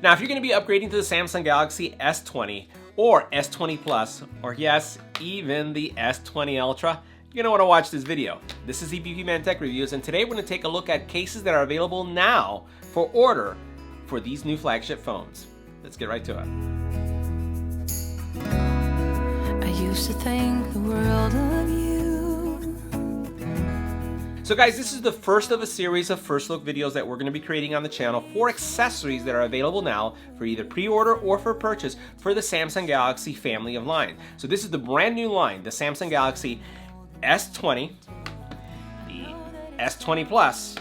Now, if you're going to be upgrading to the Samsung Galaxy S20 or S20 Plus, or yes, even the S20 Ultra, you're going to want to watch this video. This is EBPMAN Tech Reviews, and today we're going to take a look at cases that are available now for order for these new flagship phones. Let's get right to it. I used to think the world of you. So guys, this is the first of a series of first look videos that we're going to be creating on the channel for accessories that are available now for either pre-order or for purchase for the Samsung Galaxy family of line. So this is the brand new line, the Samsung Galaxy S20, the S20 Plus,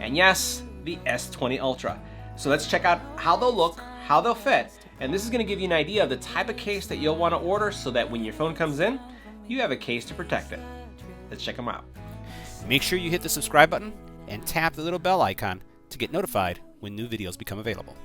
and yes, the S20 Ultra. So let's check out how they'll look, how they'll fit, and this is going to give you an idea of the type of case that you'll want to order so that when your phone comes in, you have a case to protect it. Let's check them out. Make sure you hit the subscribe button and tap the little bell icon to get notified when new videos become available.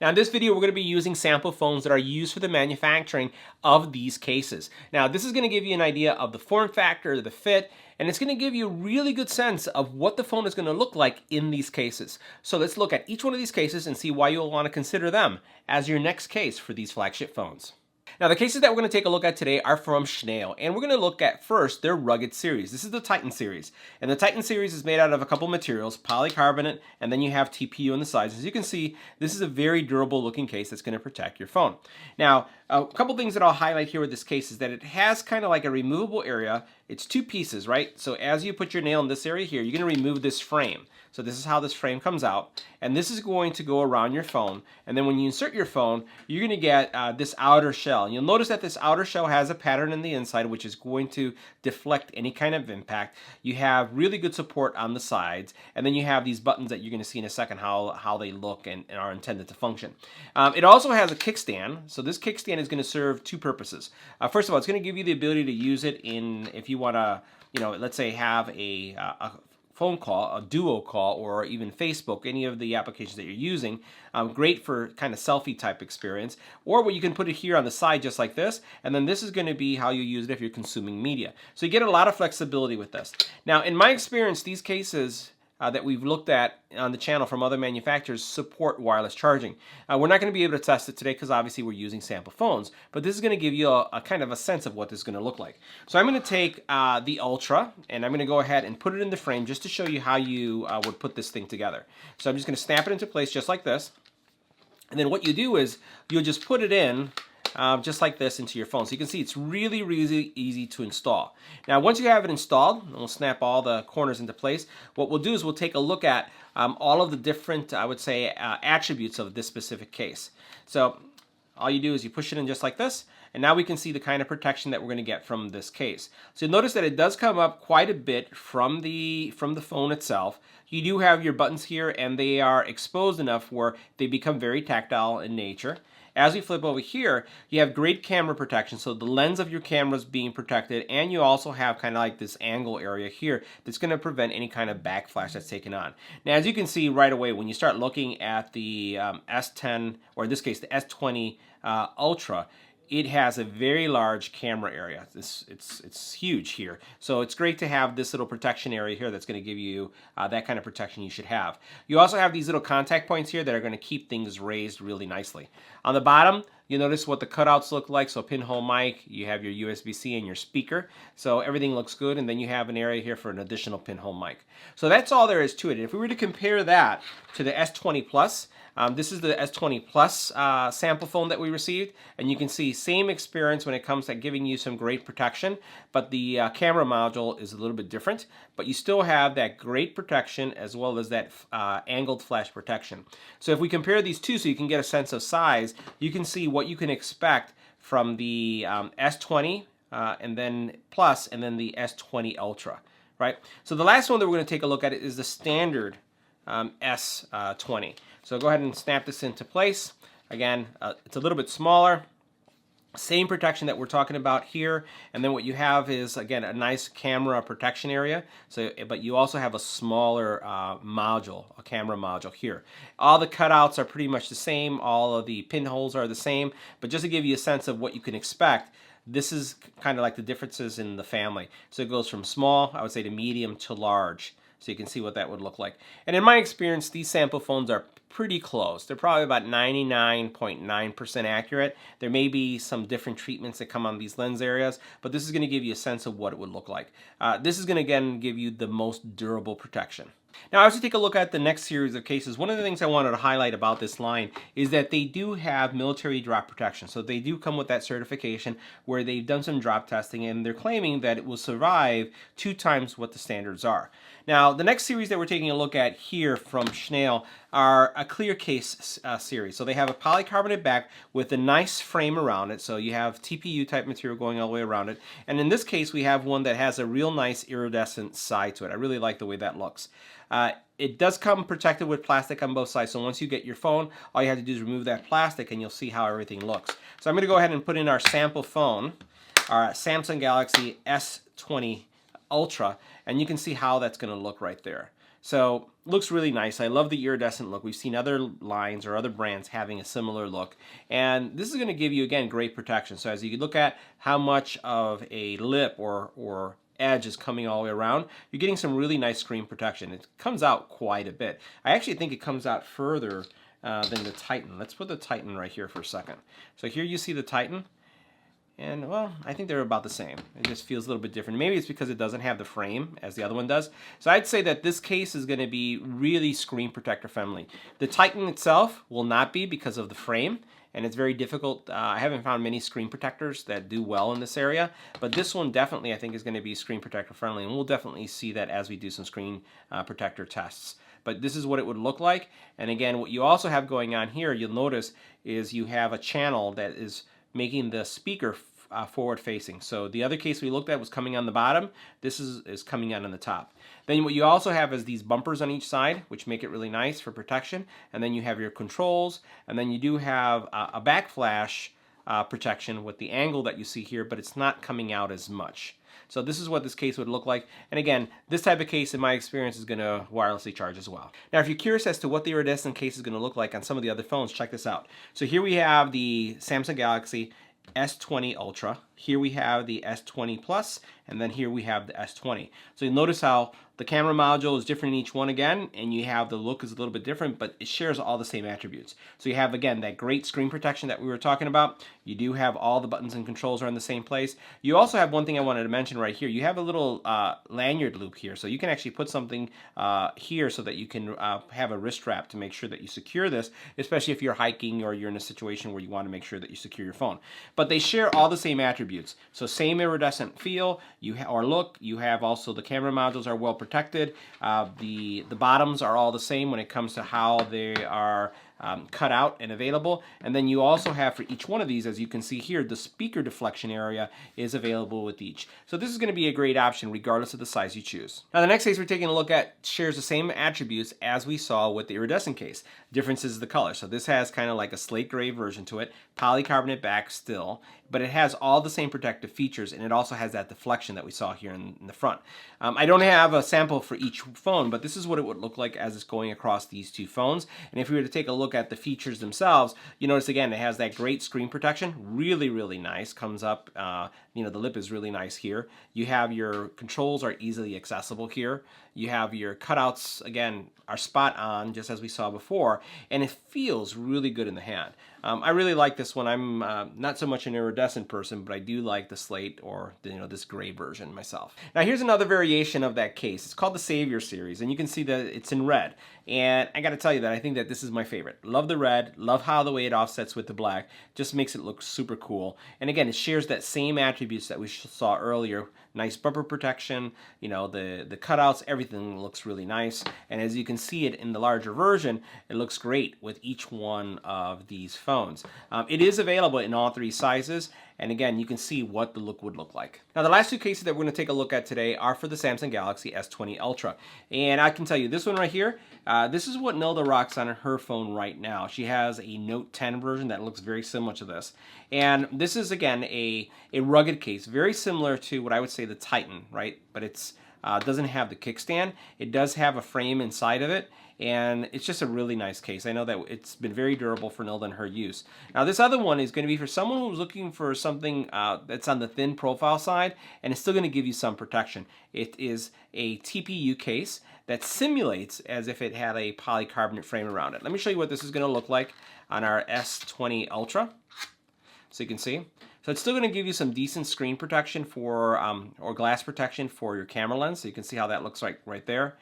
Now in this video, we're going to be using sample phones that are used for the manufacturing of these cases. Now this is going to give you an idea of the form factor, the fit, and it's going to give you a really good sense of what the phone is going to look like in these cases. So let's look at each one of these cases and see why you'll want to consider them as your next case for these flagship phones. Now the cases that we're going to take a look at today are from Schnail, and we're going to look at first their rugged series. This is the Titan series, and the Titan series is made out of a couple materials, polycarbonate, and then you have TPU on the sides. As you can see, this is a very durable looking case that's going to protect your phone. Now a couple things that I'll highlight here with this case is that it has kind of like a removable area. It's two pieces, right? So as you put your nail in this area here, you're going to remove this frame. So this is how this frame comes out, and this is going to go around your phone, and then when you insert your phone, you're going to get this outer shell. And you'll notice that this outer shell has a pattern in the inside which is going to deflect any kind of impact. You have really good support on the sides, and then you have these buttons that you're going to see in a second how they look and are intended to function. It also has a kickstand, so this kickstand is going to serve two purposes. First of all, it's going to give you the ability to use it if you want to, let's say have a phone call, a duo call, or even Facebook, any of the applications that you're using. Great for kind of selfie type experience. Or what you can put it here on the side just like this, and then this is going to be how you use it if you're consuming media. So you get a lot of flexibility with this. Now in my experience, these cases that we've looked at on the channel from other manufacturers support wireless charging. We're not going to be able to test it today because obviously we're using sample phones, but this is going to give you a kind of a sense of what this is going to look like. So I'm going to take the Ultra, and I'm going to go ahead and put it in the frame just to show you how you would put this thing together. So I'm just going to snap it into place just like this, and then what you do is you'll just put it in just like this into your phone. So you can see it's really, really easy to install. Now once you have it installed, and we'll snap all the corners into place, what we'll do is we'll take a look at all of the different, I would say, attributes of this specific case. So all you do is you push it in just like this, and now we can see the kind of protection that we're going to get from this case. So you'll notice that it does come up quite a bit from the phone itself. You do have your buttons here, and they are exposed enough where they become very tactile in nature. As we flip over here, you have great camera protection, so the lens of your camera is being protected, and you also have kind of like this angle area here that's going to prevent any kind of backflash that's taken on. Now, as you can see right away, when you start looking at the S10, or in this case, the S20 Ultra, it has a very large camera area. It's huge here. So it's great to have this little protection area here that's going to give you that kind of protection you should have. You also have these little contact points here that are going to keep things raised really nicely. On the bottom, you'll notice what the cutouts look like. So pinhole mic, you have your USB-C and your speaker. So everything looks good, and then you have an area here for an additional pinhole mic. So that's all there is to it. If we were to compare that to the S20 Plus, this is the S20 Plus sample phone that we received, and you can see same experience when it comes to giving you some great protection, but the camera module is a little bit different, but you still have that great protection as well as that angled flash protection. So if we compare these two so you can get a sense of size, you can see what you can expect from the S20 and then Plus and then the S20 Ultra, right? So the last one that we're going to take a look at is the standard S20. So go ahead and snap this into place. Again, it's a little bit smaller. Same protection that we're talking about here, and then what you have is, again, a nice camera protection area. So, but you also have a smaller module, a camera module here. All the cutouts are pretty much the same. All of the pinholes are the same. But just to give you a sense of what you can expect, this is kind of like the differences in the family. So it goes from small, I would say, to medium to large. so you can see what that would look like. And in my experience, these sample phones are pretty close. They're probably about 99.9% accurate. There may be some different treatments that come on these lens areas, but this is going to give you a sense of what it would look like. This is going to, again, give you the most durable protection. Now, as we take a look at the next series of cases, one of the things I wanted to highlight about this line is that they do have military drop protection. So they do come with that certification where they've done some drop testing, and they're claiming that it will survive 2 times what the standards are. Now, the next series that we're taking a look at here from Schnail are a clear case series. So they have a polycarbonate back with a nice frame around it. So you have TPU type material going all the way around it. And in this case, we have one that has a real nice iridescent side to it. I really like the way that looks. It does come protected with plastic on both sides. So once you get your phone, all you have to do is remove that plastic and you'll see how everything looks. So I'm going to go ahead and put in our sample phone, our Samsung Galaxy S20 Ultra, and you can see how that's going to look right there. So looks really nice. I love the iridescent look. We've seen other lines or other brands having a similar look, and this is going to give you, again, great protection. So as you look at how much of a lip or edge is coming all the way around, you're getting some really nice screen protection. It comes out quite a bit. I actually think it comes out further than the Titan. Let's put the Titan right here for a second. So here you see the Titan, and well, I think they're about the same. It just feels a little bit different. Maybe it's because it doesn't have the frame as the other one does. So I'd say that this case is going to be really screen protector friendly. The Titan itself will not be because of the frame, and it's very difficult. I haven't found many screen protectors that do well in this area, but this one definitely I think is going to be screen protector friendly, and we'll definitely see that as we do some screen protector tests. But this is what it would look like. And again, what you also have going on here, you'll notice, is you have a channel that is making the speaker forward facing. So the other case we looked at was coming on the bottom. This is coming out on the top. Then what you also have is these bumpers on each side, which make it really nice for protection. And then you have your controls, and then you do have a backflash protection with the angle that you see here, but it's not coming out as much. So this is what this case would look like. And again, this type of case, in my experience, is going to wirelessly charge as well. Now, if you're curious as to what the iridescent case is going to look like on some of the other phones, check this out. So here we have the Samsung Galaxy S20 Ultra. Here we have the S20 Plus, and then here we have the S20. So you'll notice how the camera module is different in each one again, and you have the look is a little bit different, but it shares all the same attributes. So you have, again, that great screen protection that we were talking about. You do have all the buttons and controls are in the same place. You also have one thing I wanted to mention right here. You have a little lanyard loop here, so you can actually put something here so that you can have a wrist strap to make sure that you secure this, especially if you're hiking or you're in a situation where you want to make sure that you secure your phone. But they share all the same attributes. So same iridescent feel or look. You have also the camera modules are well protected. The bottoms are all the same when it comes to how they are cut out and available. And then you also have for each one of these, as you can see here, the speaker deflection area is available with each. So this is going to be a great option regardless of the size you choose. Now the next case we're taking a look at shares the same attributes as we saw with the iridescent case. Difference is the color. So this has kind of like a slate gray version to it, polycarbonate back still, but it has all the same protective features, and it also has that deflection that we saw here in the front. I don't have a sample for each phone, but this is what it would look like as it's going across these two phones. And if we were to take a look at the features themselves, you notice again it has that great screen protection, really nice, comes up, the lip is really nice here. You have your controls are easily accessible here. You have your cutouts, again, are spot on, just as we saw before, and it feels really good in the hand. I really like this one. I'm not so much an iridescent person, but I do like the slate or this gray version myself. Now here's another variation of that case. It's called the Savior series, and you can see that it's in red. And I got to tell you that I think that this is my favorite. Love the red, love how the way it offsets with the black. Just makes it look super cool. And again, it shares that same attributes that we saw earlier. Nice bumper protection, the cutouts, everything looks really nice. And as you can see it in the larger version, it looks great with each one of these phones. It is available in all 3 sizes. And again, you can see what the look would look like. Now, the last 2 cases that we're going to take a look at today are for the Samsung Galaxy S20 Ultra. And I can tell you, this one right here, this is what Nelda rocks on her phone right now. She has a Note 10 version that looks very similar to this. And this is, again, a rugged case, very similar to what I would say the Titan, right? But it's doesn't have the kickstand. It does have a frame inside of it. and it's just a really nice case. I know that it's been very durable for Nilda and her use. Now this other one is going to be for someone who's looking for something that's on the thin profile side, and it's still going to give you some protection. It is a TPU case that simulates as if it had a polycarbonate frame around it. Let me show you what this is going to look like on our S20 Ultra, so you can see. So it's still going to give you some decent screen protection for, or glass protection for your camera lens. So you can see how that looks like right there.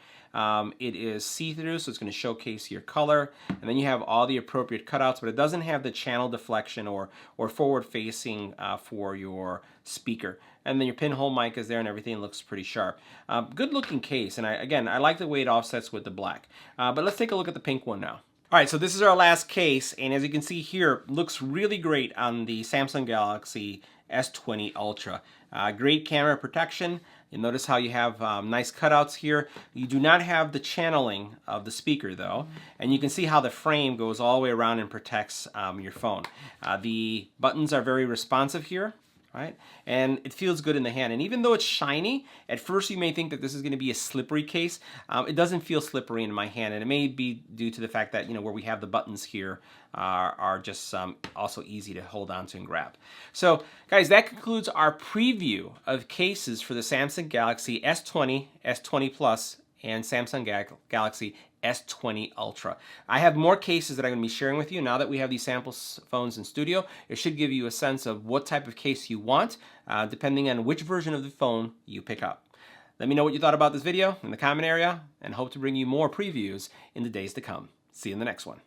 It is see-through, so it's going to showcase your color. And then you have all the appropriate cutouts, but it doesn't have the channel deflection or forward-facing for your speaker. And then your pinhole mic is there and everything looks pretty sharp. Good looking case, and I like the way it offsets with the black. But let's take a look at the pink one now. All right, so this is our last case, and as you can see here, looks really great on the Samsung Galaxy S20 Ultra. Great camera protection. You'll notice how you have nice cutouts here. You do not have the channeling of the speaker though, and you can see how the frame goes all the way around and protects your phone. The buttons are very responsive here. Right? And it feels good in the hand. And even though it's shiny, at first you may think that this is going to be a slippery case. It doesn't feel slippery in my hand, and it may be due to the fact that, you know, where we have the buttons here are just also easy to hold on to and grab. So guys, that concludes our preview of cases for the Samsung Galaxy S20, S20 Plus, and Samsung Galaxy S20 Ultra. I have more cases that I'm going to be sharing with you now that we have these sample phones in studio. It should give you a sense of what type of case you want, depending on which version of the phone you pick up. Let me know what you thought about this video in the comment area, and hope to bring you more previews in the days to come. See you in the next one.